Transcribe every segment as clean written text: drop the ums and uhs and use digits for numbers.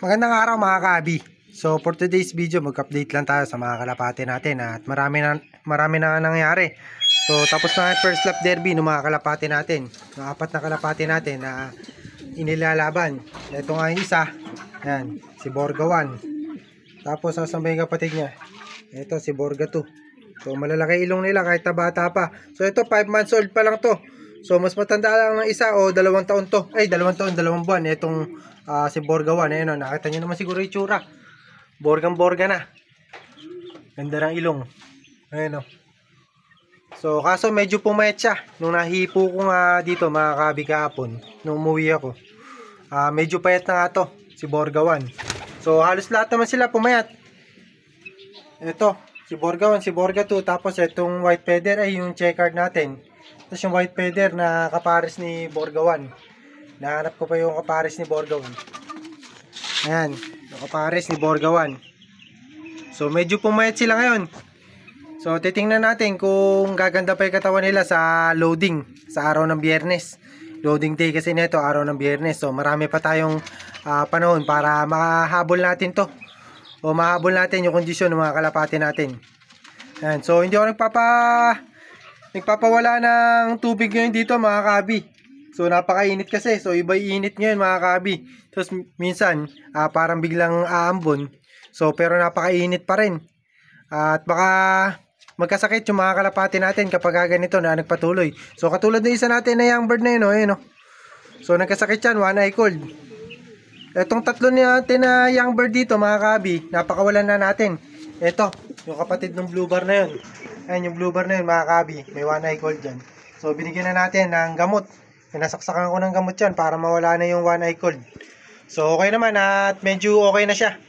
Magandang araw mga ka-abi. So for today's video, mag-update lang tayo sa mga kalapati natin at marami na nangyari. So tapos na ang first lap derby ng mga kalapati natin. Yung apat na kalapati natin na inilalaban. Ito nga yung isa. Yan, si Borga 1. Tapos sasambay yung kapatid niya. Ito si Borga 2. So malalaki ilong nila kahit na bata pa. So ito 5 months old pa lang to. So mas matanda lang ng isa o 2 taon to. Ay 2 taon, 2 buwan. Itong si Borga 1. Ayun o, nakita nyo naman siguro yung tsura. Borga na. Ganda ng ilong. Ayun o. So kaso medyo pumayat siya. Nung nahipo ko nga dito mga kabi kahapon. Nung umuwi ako. Medyo payat na nga to. Si Borga 1. So halos lahat naman sila pumayat. Ito. Si Borga 1, si Borga 2. Tapos itong white feather ay yung checkered natin. Tapos yung white feather na kapares ni Borga 1. Nahanap ko pa yung kapares ni Borga 1. Ayan, yung kapares ni Borga 1. So medyo pumayat sila ngayon. So titingnan natin kung gaganda pa yung katawan nila sa loading sa araw ng Biyernes. Loading day kasi nito, araw ng Biyernes. So marami pa tayong panahon para makahabol natin to. O mahabol natin yung kondisyon ng mga kalapati natin. Ayan, so hindi ako nagpapawala ng tubig ngayon dito mga kabi. So napakainit kasi. So iba init ngayon mga kabi. Tapos minsan parang biglang aambon. So pero napakainit pa rin. At baka magkasakit yung mga kalapati natin kapag ganito na nagpatuloy. So katulad ng isa natin na young bird na yun. Ayun, so nagkasakit yan, one eye cold. Etong tatlo natin na young bird dito mga kabi, napakawalan na natin. Ito, yung kapatid ng blue bar na yun. Ayun yung blue bar na yun mga kabi, may one eye cold dyan. So binigyan na natin ng gamot. Pinasaksakan ko ng gamot yan para mawala na yung one eye cold. So okay naman at medyo okay na siya.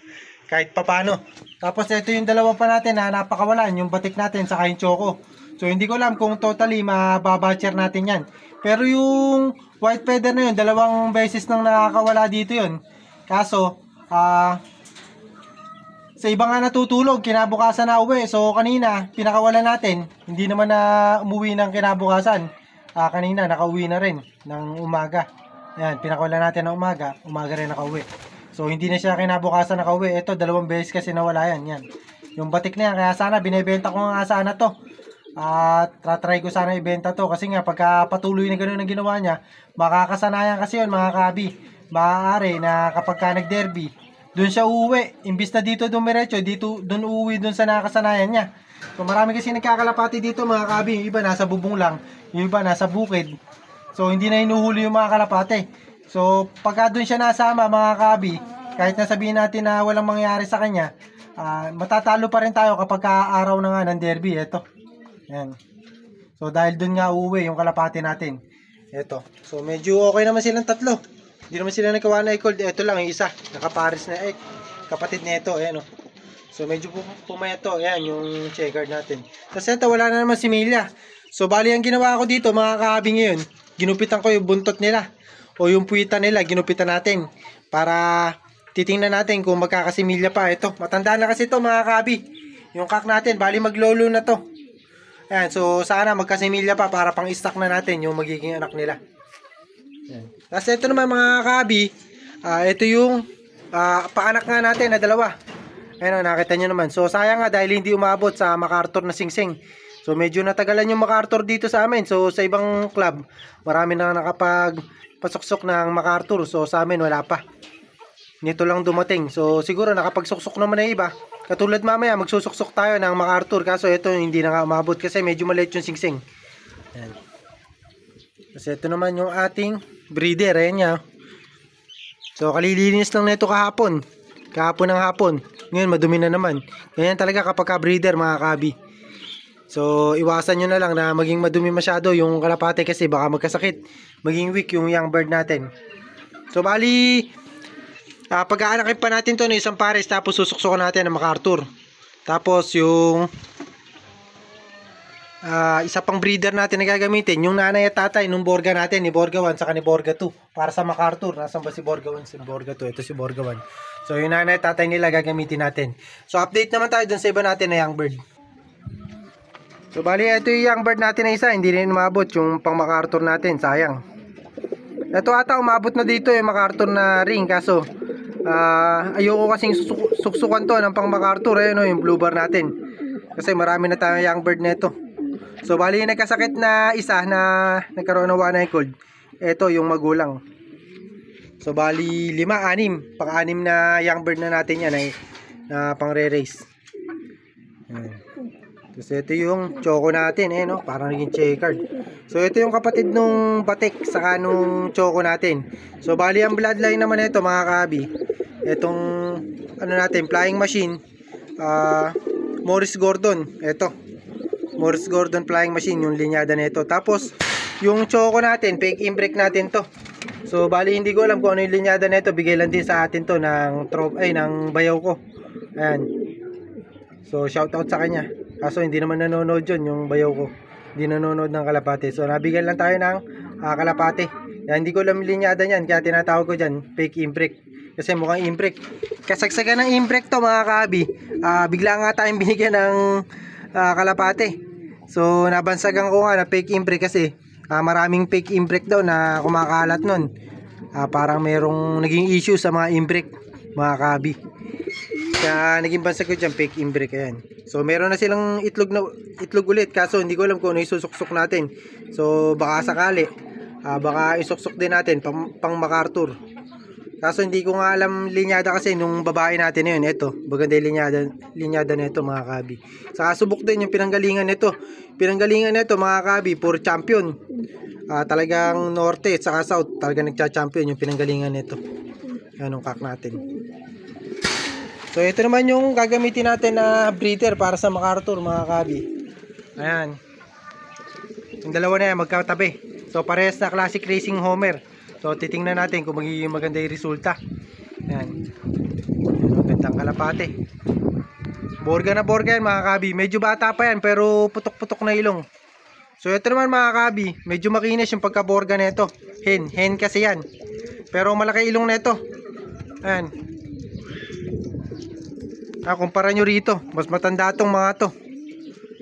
Kahit papano. Tapos ito yung dalawa pa natin na napakawalan. Yung batik natin sa yung choco. So hindi ko alam kung totally mababatcher natin yan. Pero yung white feather na yun, 2 beses nang nakakawala dito yun. Kaso, sa iba nga natutulog, kinabukasan na uwi. So kanina, pinakawalan natin. Hindi naman na umuwi ng kinabukasan. Kanina, nakauwi na rin ng umaga. Ayan, pinakawalan natin ng umaga. Umaga rin nakauwi. So hindi na siya kinabukasan nakauwi. Ito, 2 beses kasi nawala yan. Yan. Yung batik na yan, kaya sana binibenta ko nga sana to. At try ko sana ibenta to. Kasi nga, pagka patuloy na gano'n ang ginawa niya, makakasanayan kasi yun mga kabi. Maaari na kapag ka nag-derby, doon siya uuwi. Imbis na dito dumiretso, dito doon uuwi doon sa nakasanayan niya. So marami kasi nagkakalapati dito mga kabi. Yung iba nasa bubong lang, yung iba nasa bukid. So hindi na hinuhuli yung mga kalapati. So pagka doon siya nasama mga kabi, kahit nasabihin natin na walang mangyari sa kanya, matatalo pa rin tayo kapag ka araw na nga ng derby. Ito. Yan. So dahil doon nga uuwi yung kalapati natin. Ito. So medyo okay naman silang tatlo. Hindi naman sila nagkawana ay cold. Ito lang yung isa. Nakapares na kapatid nito. Ayan o. So medyo pumayat to. Ayan yung checkered natin. Tapos ito wala na naman si Mila. So bali ang ginawa ko dito mga kahabi ngayon. Ginupitan ko yung buntot nila. O yung puwitan nila. Ginupitan natin. Para titingnan natin kung magkakasimilya pa. Ito. Matanda na kasi ito mga kahabi. Yung kak natin. Bali maglolo na to. Ayan. So sana magkasimilya pa para pang stock na natin yung magiging anak nila. Ayan. Tapos ito naman mga kabi, ito yung paanak nga natin na 2. Ayan o, nakita nyo naman. So sayang nga dahil hindi umabot sa MacArthur na singsing. So medyo natagalan yung MacArthur dito sa amin. So sa ibang club, marami na nakapagpasuksok ng MacArthur. So sa amin wala pa. Nito lang dumating. So siguro nakapagsuksok naman na iba. Katulad mamaya magsusuksok tayo ng MacArthur. Kaso ito hindi na nga umabot kasi medyo maliit yung singsing. Ayan. Kasi ito naman yung ating breeder. Ayan niya. So kalilinis lang nito kahapon. Kahapon ng hapon. Ngayon madumi na naman. Ganyan talaga kapag ka-breeder mga kabi. So iwasan nyo na lang na maging madumi masyado yung kalapate kasi baka magkasakit. Maging weak yung young bird natin. So bali pag-aanakin pa natin to no, isang pares tapos susuksukan natin ng MacArthur. Tapos yung isa pang breeder natin na gagamitin, yung nanay at tatay nung Borga natin, ni Borga 1 saka ni Borga 2 para sa MacArthur. Nasaan ba si Borga 1, si Borga 2? Ito si Borga 1. So yung nanay at tatay nila gagamitin natin. So update naman tayo dun sa iba natin na young bird. So bali ito yung young bird natin na isa, hindi rin umabot yung pang MacArthur natin, sayang. Ito ata umabot na dito yung MacArthur na ring kaso Ayoko kasing suksukan to ng pang MacArthur, no, yung blue bar natin. Kasi marami na tayo young bird nito. So bali nagkasakit na isa na nagkaroon ng one eye cold. Ito yung magulang. So bali 5, 6, pang-6 na young bird na natin yan ay na pang re-race. Tapos ito yung choco natin, no? Parang naging checkered. So ito yung kapatid nung batik saka nung choco natin. So bali ang bloodline naman ito mga kabi. Itong ano natin, flying machine, Morris Gordon. Ito, Morris Gordon flying machine, yung linyada nito. Tapos yung choco natin, fake imbrek natin to. So bali hindi ko alam kung ano yung linyada nito. Bigay lang din sa atin to ng ng bayaw ko. Ayan. So shout out sa kanya. Kaso hindi naman nanonood yun, yung bayaw ko. Hindi nanonood ng kalapate. So nabigyan lang tayo ng kalapate. Yan, hindi ko alam yung linyada niyan, kaya tinatawag ko dyan fake imbrek. Kasi mukhang imbrek. Kasagsagan ng imbrek to mga kabi. Bigla nga tayong binigyan ng kalapate. So nabansagan ko nga na fake imbrek kasi maraming fake imbrek daw na kumakalat nun. Parang merong naging issue sa mga imbrek mga kabi. Kaya naging bansag ko dyan fake imbrek. Ayan. So meron na silang itlog ulit. Kaso hindi ko alam kung ano isusuksok natin. So baka sakali baka isuksok din natin pang MacArthur. Kaso hindi ko nga alam linyada kasi nung babae natin na yun. Ito, maganda yung linyada nito mga kabi. Saka subok din yung pinanggalingan nito. Pinanggalingan nito mga kabi, puro champion. Talagang norte at saka south, talagang nagcha-champion yung pinanggalingan nito. Yan yung kak natin. So ito naman yung gagamitin natin na breeder para sa MacArthur mga kabi. Ayan. Yung dalawa na yan, magkatabi. So parehas na classic racing homer. So titingnan natin kung magiging maganda yung resulta. Ayan. Magandang kalapate. Borga na borga yan mga kabi. Medyo bata pa yan pero putok-putok na ilong. So ito naman mga kabi, medyo makinis yung pagka-borga nito. Hen kasi yan. Pero malaki ilong nito. Ayan. Kumpara nyo rito, mas matanda tong mga to.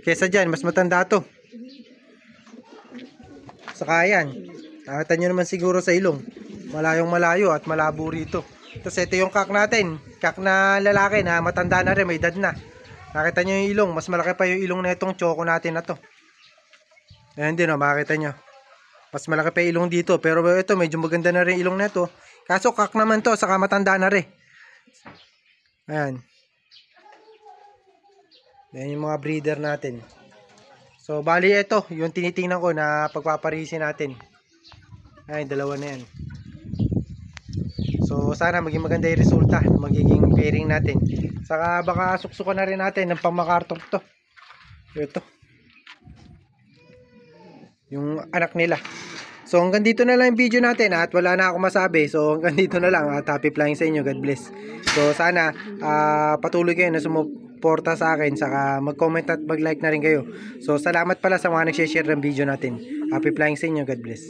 Kesa dyan, mas matanda to. Saka yan. Nakita nyo naman siguro sa ilong. Malayong malayo at malabo rito. Tapos ito yung kak natin. Kak na lalaki na matanda na rin, may edad na. Nakita nyo yung ilong. Mas malaki pa yung ilong na itong choco natin na to. Ayan din o, makita nyo. Mas malaki pa yung ilong dito. Pero ito, medyo maganda na rin ilong na ito. Kaso kak naman to, saka matanda na rin. Ayan. Ayan yung mga breeder natin. So bali ito, yung tinitingnan ko na pagpaparisin natin. Ay, dalawa na yan. So sana maging maganda yung resulta, magiging pairing natin. Saka baka suksukan na rin natin ng pang MacArthur to. Ito. Yung anak nila. So hanggang dito na lang yung video natin at wala na ako masabi. So hanggang dito na lang at happy flying sa inyo. God bless. So sana patuloy kayo na sumuporta sa akin. Saka mag-comment at mag-like na rin kayo. So salamat pala sa mga nag-share ng video natin. Happy flying sa inyo. God bless.